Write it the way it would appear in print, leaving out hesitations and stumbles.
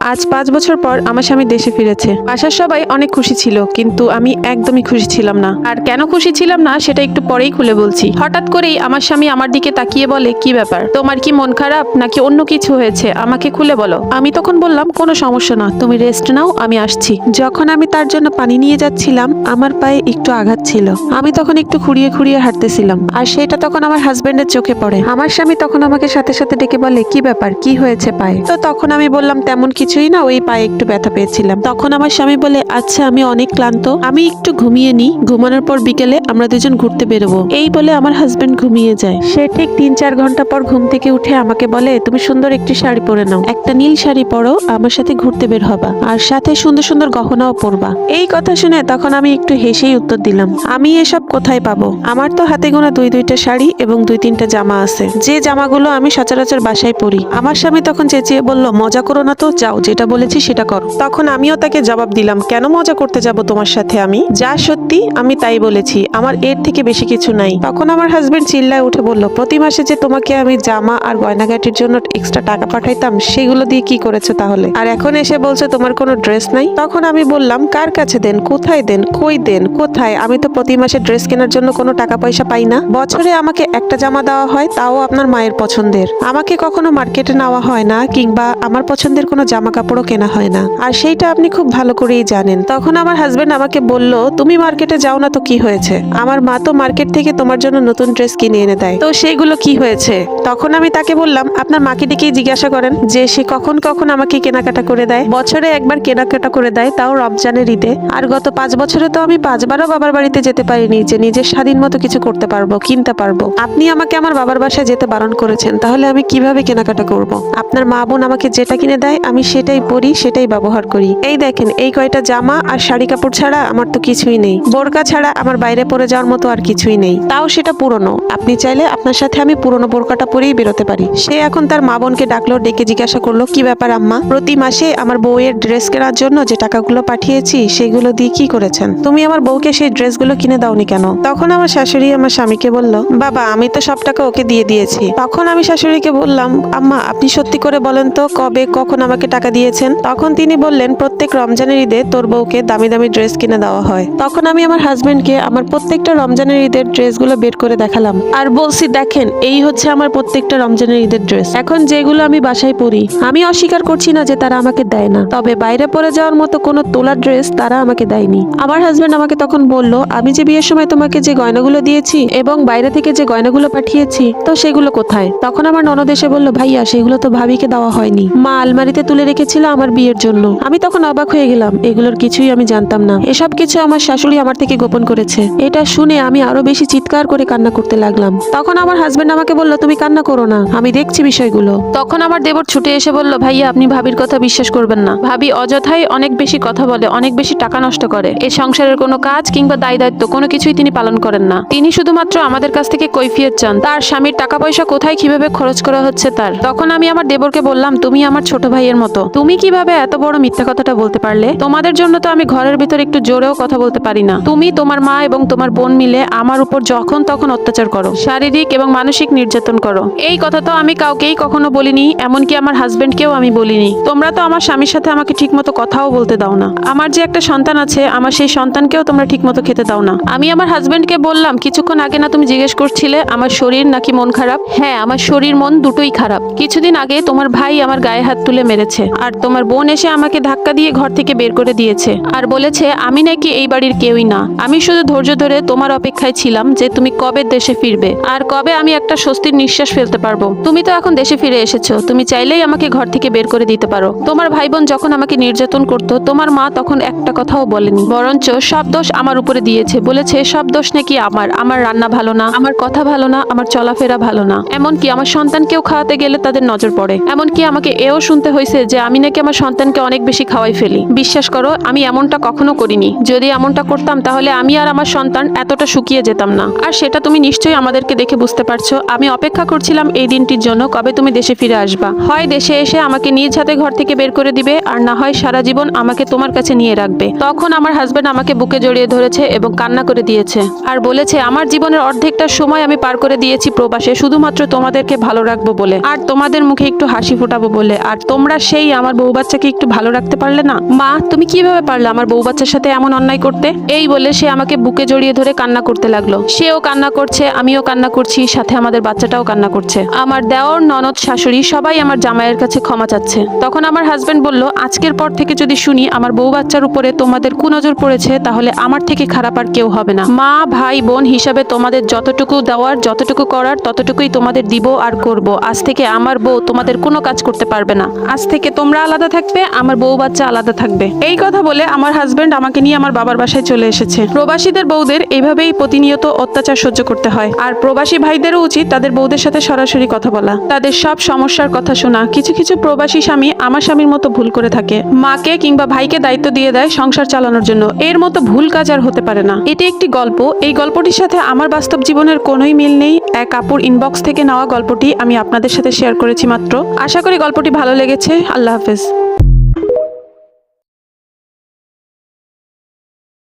আজ 5 বছর পর আমার স্বামী দেশে ফিরেছে। বাসার সবাই অনেক খুশি ছিল, কিন্তু আমি একদমই খুশি ছিলাম না। আর কেন খুশি ছিলাম না সেটা একটু পরেই খুলে বলছি। হঠাৎ করেই আমার স্বামী আমার দিকে তাকিয়ে বলে, কি ব্যাপার, তোমার কি মন খারাপ নাকি অন্য কিছু হয়েছে, আমাকে খুলে বলো। আমি তখন বললাম, কোনো সমস্যা না, তুমি রেস্ট নাও, আমি আসছি। যখন আমি তার জন্য পানি নিয়ে যাচ্ছিলাম, আমার পায়ে একটু আঘাত ছিল। আমি তখন একটু খুঁড়িয়ে খুঁড়িয়ে হাঁটতেছিলাম, আর সেটা তখন আমার হাজবেন্ডের চোখে পড়ে। আমার স্বামী তখন আমাকে সাথে সাথে ডেকে বলে, কি ব্যাপার, কি হয়েছে পায়ে? তো তখন আমি বললাম, তেমন কিছুই না, ওই পায়ে একটু ব্যথা পেয়েছিলাম। তখন আমার স্বামী বলে, আচ্ছা আমি অনেক ক্লান্ত, আমি একটু ঘুমিয়ে নিই, ঘুমানোর পর বিকেলে আমরা দুজন ঘুরতে বেরোবো। এই বলে আমার হাজবেন্ড ঘুমিয়ে যায়। সে ঠিক 3-4 ঘন্টা পর ঘুম থেকে উঠে আমাকে বলে, তুমি সুন্দর একটি শাড়ি পরে নাও, একটা নীল শাড়ি পরো, আমার সাথে ঘুরতে বের হবা, আর সাথে সুন্দর সুন্দর গহনাও পরবা। এই কথা শুনে তখন আমি একটু হেসেই উত্তর দিলাম, আমি এসব কোথায় পাবো? আমার তো হাতে গোনা 2-2টা শাড়ি এবং 2-3টা জামা আছে, যে জামাগুলো আমি সচরাচর বাসায় পরি। আমার স্বামী তখন চেঁচিয়ে বলল, মজা করো না তো, যাও, যেটা বলেছি সেটা করো। তখন আমিও তাকে জবাব দিলাম, কেন মজা করতে যাব তোমার সাথে? আমি যা সত্যি আমি তাই বলেছি, আমার এর থেকে বেশি কিছু নাই। তখন আমার হাজবেন্ড চিল্লায় উঠে বলল, প্রতি মাসে যে তোমাকে আমি জামা আর গয়নাগাটির জন্য এক্সট্রা টাকা পাঠাইতাম, সেগুলো দিয়ে কি করেছো তাহলে? আর এখন এসে বলছো তোমার কোনো ড্রেস নাই। তখন আমি বললাম, কার কাছে দেন, কোথায় দেন, কই দেন, কোথায়? আমি তো প্রতি মাসে ড্রেস কেনার জন্য কোনো টাকা পয়সা পাই না। বছরে আমাকে একটা জামা দেওয়া হয়, তাও আপনার মায়ের পছন্দের। আমাকে কখনো মার্কেটে নেওয়া হয় না, কিংবা আমার পছন্দের কোনো জামা কাপড়ও কেনা হয় না, আর সেইটা আপনি খুব ভালো করেই জানেন। তখন আমার হাজবেন্ড আমাকে বলল, তুমি মার্কেটে যাও না তো কি হয়েছে? আমার মা তো মার্কেট থেকে তোমার জন্য নতুন ড্রেস কিনে এনে দেয়, তো সেগুলো কি হয়েছে? তখন আমি তাকে বললাম, আপনার মাকে ডেকেই জিজ্ঞাসা করেন যে সে কখন কখন আমাকে কেনাকাটা করে দেয়। বছরে একবার কেনাকাটা করে দেয়, তাও রমজানের ঈদে। আর গত 5 বছরে তো আমি 5বারও বাবার বাড়িতে যেতে পারিনি, যে নিজের স্বাধীন মতো কিছু করতে পারবো, কিনতে পারবো। আপনি আমাকে আমার বাবার বাসায় যেতে বারণ করেছেন, তাহলে আমি কিভাবে কেনাকাটা করব? আপনার মা বোন আমাকে যেটা কিনে দেয় আমি সেটাই পরি, সেটাই ব্যবহার করি। এই দেখেন, এই কয়টা জামা আর শাড়ি কাপড় ছাড়া আমার তো কিছুই নেই। বোরকা ছাড়া আমার বাইরে পরে যাওয়ার মতো আর কিছুই নেই, তাও সেটা পুরনো। আপনি চাইলে আপনার সাথে আমি পুরনো বোরকাটা পরেই বেরোতে পারি। সে এখন তার মা বোনকে ডাকলো, ডেকে জিজ্ঞাসা করলো, কি ব্যাপার আম্মা, প্রতি মাসে আমার বউয়ের ড্রেস কেনার জন্য যে টাকাগুলো পাঠিয়েছি সেগুলো দিয়ে কি করেছেন? তুমি আমার বউকে সেই ড্রেসগুলো কিনে দাওনি কেন? তখন আমার শাশুড়ি আমার স্বামীকে বলল, বাবা আমি তো সব টাকা ওকে দিয়ে দিয়েছি। তখন আমি শাশুড়িকে বললাম, আম্মা আপনি সত্যি করে বলেন তো, কবে কখন আমাকে টাকা দিয়েছেন? তখন তিনি বললেন, প্রত্যেক রমজানের ঈদে তোর বউকে দামি দামি ড্রেস কিনে দেওয়া হয়। তখন আমি আমার হাজবেন্ডকে আমার প্রত্যেকটা রমজানের ঈদের ড্রেসগুলো বের করে দেখালাম, আর বলছি, দেখেন এই হচ্ছে আমার প্রত্যেকটা রমজানের ঈদের ড্রেস, এখন যেগুলো আমি বাসায় পরি। আমি অস্বীকার করছি না যে তারা আমাকে দেয় না, তবে বাইরে পরে যাওয়ার মতো কোনো তোলা ড্রেস তারা আমাকে দেয়নি। আমার হাজবেন্ড আমাকে তখন বলল, আমি যে বিয়ের সময় তোমাকে যে গয়নাগুলো দিয়েছি এবং বাইরে থেকে যে গয়নাগুলো পাঠিয়েছি, তো সেগুলো কোথায়? তখন আমার ননদ এসে বলল, ভাইয়া সেগুলো তো ভাবিকে দেওয়া হয়নি, মা আলমারিতে তুলে রেখেছিল আমার বিয়ের জন্য। আমি তখন অবাক হয়ে গেলাম, এগুলোর কিছুই আমি জানতাম না, এসব কিছু আমার শাশুড়ি আমার থেকে গোপন করেছে। এটা শুনে আমি আরো বেশি চিৎকার করে কান্না করতে লাগলাম। তখন আমার হাজবেন্ড আমাকে বলল, তুমি কান্না করো না, আমি দেখছি বিষয়গুলো। তখন আমার দেবর ছুটে এসে বলল, ভাইয়া আপনি ভাবির কথা বিশ্বাস করবেন না, ভাবি অযথাই অনেক বেশি কথা বলে, অনেক বেশি টাকা নষ্ট করে। এই সংসারের কোনো কাজ কিংবা দায় দায়িত্ব কোনো কিছুই তিনি পালন করেন না। তিনি শুধুমাত্র আমাদের কাছ থেকে কৈফিয়ত চান, তার স্বামীর টাকা পয়সা কোথায় কিভাবে খরচ করা হচ্ছে তার। তখন আমি আমার দেবরকে বললাম, তুমি আমার ছোট ভাইয়ের মতো, তুমি কিভাবে এত বড় মিথ্যা কথাটা বলতে পারলে? তোমাদের জন্য তো আমি ঘরের ভিতর একটু জোরেও কথা বলতে পারি না। তুমি, তোমার মা এবং তোমার বোন মিলে আমার উপর যখন তখন অত্যাচার করো, শারীরিক এবং মানসিক নির্যাতন করো। এই কথা তো আমি কাউকেই কখনো বলিনি, এমনকি আমার হাজবেন্ডকেও আমি বলিনি। তোমরা তো আমার স্বামীর সাথে আমাকে ঠিকমতো কথাও বলতে দাও না। আমার যে একটা সন্তান আছে, আমার সেই সন্তানকেও তোমরা ঠিকমতো খেতে দাও না। আমি আমার হাজবেন্ডকে বললাম, কিছুক্ষণ আগে না তুমি জিজ্ঞেস করছিলে আমার শরীর নাকি মন খারাপ? হ্যাঁ, আমার শরীর মন দুটোই খারাপ। কিছুদিন আগে তোমার ভাই আমার গায়ে হাত তুলে মেরেছে, আর তোমার বোন এসে আমাকে ধাক্কা দিয়ে ঘর থেকে বের করে দিয়েছে, আর বলেছে আমি নাকি এই বাড়ির কেউই না। আমি শুধু ধৈর্য ধরে তোমার অপেক্ষায় ছিলাম যে তুমি কবে দেশে ফিরবে, আর কবে আমি একটা স্বস্তির নিঃশ্বাস ফেলতে পারবো। তুমি তো এখন দেশে ফিরে এসেছো, তুমি চাইলেই আমাকে ঘর থেকে বের করে দিতে পারো। তোমার ভাই বোন যখন আমাকে নির্যাতন করতো, তোমার মা তখন একটা কথাও বলেনি, বরঞ্চ সব দোষ আমার উপরে দিয়েছে। বলেছে সব দোষ নাকি আমার রান্না ভালো না, আমার কথা ভালো না, আমার চলাফেরা ভালো না, এমনকি আমার সন্তানকেও খাওয়াতে গেলে তাদের নজর পড়ে। এমনকি আমাকে এও শুনতে হয়েছে যে আমি নাকি আমার সন্তানকে অনেক বেশি খাওয়াই ফেলি। বিশ্বাস করো, আমি এমনটা কখনো করিনি। যদি এমনটা করতাম তাহলে আমি আর আমার সন্তান এতটা শুকিয়ে যেতাম না। আর সেটা তুমি নিশ্চয়ই আমাদেরকে দেখে বুঝতে পারছো। আমি অপেক্ষা করছিলাম এই দিনটির জন্য, কবে তুমি দেশে ফিরে আসবা। হয় দেশে এসে আমাকে নিজ হাতে ঘর থেকে বের করে দিবে, আর না হয় সারা জীবন আমাকে তোমার কাছে নিয়ে রাখবে। তখন আমার হাজবেন্ড আমাকে বুকে জড়িয়ে ধরেছে এবং কান্না করে দিয়েছে, আর বলেছে আমার জীবনের অর্ধেকটা সময় আমি পার করে দিয়েছি প্রবাসে, শুধুমাত্র তোমাদেরকে ভালো রাখবো বলে, আর তোমাদের মুখে একটু হাসি ফোটাবো বলে, আর তোমরা সেই আমার বউ বাচ্চাকে একটু ভালো রাখতে পারলে না? মা, তুমি কিভাবে পারলে আমার বউ বাচ্চার সাথে এমন অন্যায় করতে? এই বলে সে আমাকে বুকে জড়িয়ে ধরে কান্না করতে লাগলো। সেও কান্না করছে, আমিও কান্না করছি, সাথে আমাদের বাচ্চাটাও কান্না করছে। আমার দেওর, ননদ, শাশুড়ি সবাই আমার জামাইয়ের কাছে ক্ষমা চাচ্ছে। তখন আমার হাজবেন্ড বলল, আজকের পর থেকে যদি শুনি আমার বউ বাচ্চার উপরে তোমাদের কুনজর পড়েছে, তাহলে আমার থেকে খারাপ আর কেউ হবে না। মা, ভাই, বোন হিসাবে তোমাদের যতটুকু দেওয়ার, যতটুকু করার ততটুকুই তোমাদের দিব আর করব। আজ থেকে আমার বউ তোমাদের কোনো কাজ করতে পারবে না। আজ থেকে তোমরা আলাদা থাকবে, আমার বউ বাচ্চা আলাদা থাকবে। এই কথা বলে আমার হাজবেন্ড আমাকে নিয়ে আমার বাবার বাসায় চলে এসেছে। প্রবাসীদের বউদের এইভাবেই প্রতিনিয়ত অত্যাচার সহ্য করতে হয়। আর প্রবাসী ভাইদেরও উচিত তাদের বউদের সাথে সরাসরি কথা বলা, তাদের সব সমস্যার কথা শোনা। কিছু কিছু প্রবাসী স্বামী আমার স্বামীর মতো ভুল করে থাকে, মাকে কিংবা ভাইকে দায়িত্ব দিয়ে দেয় সংসার চালানোর জন্য। এর মতো ভুল কাজ আর হতে পারে না। এটি একটি গল্প। এই গল্পটির সাথে আমার বাস্তব জীবনের কোনোই মিল নেই। এক আপুর ইনবক্স থেকে নেওয়া গল্পটি আমি আপনাদের সাথে শেয়ার করেছি মাত্র। আশা করি গল্পটি ভালো লেগেছে। আল্লাহ হাফেজ।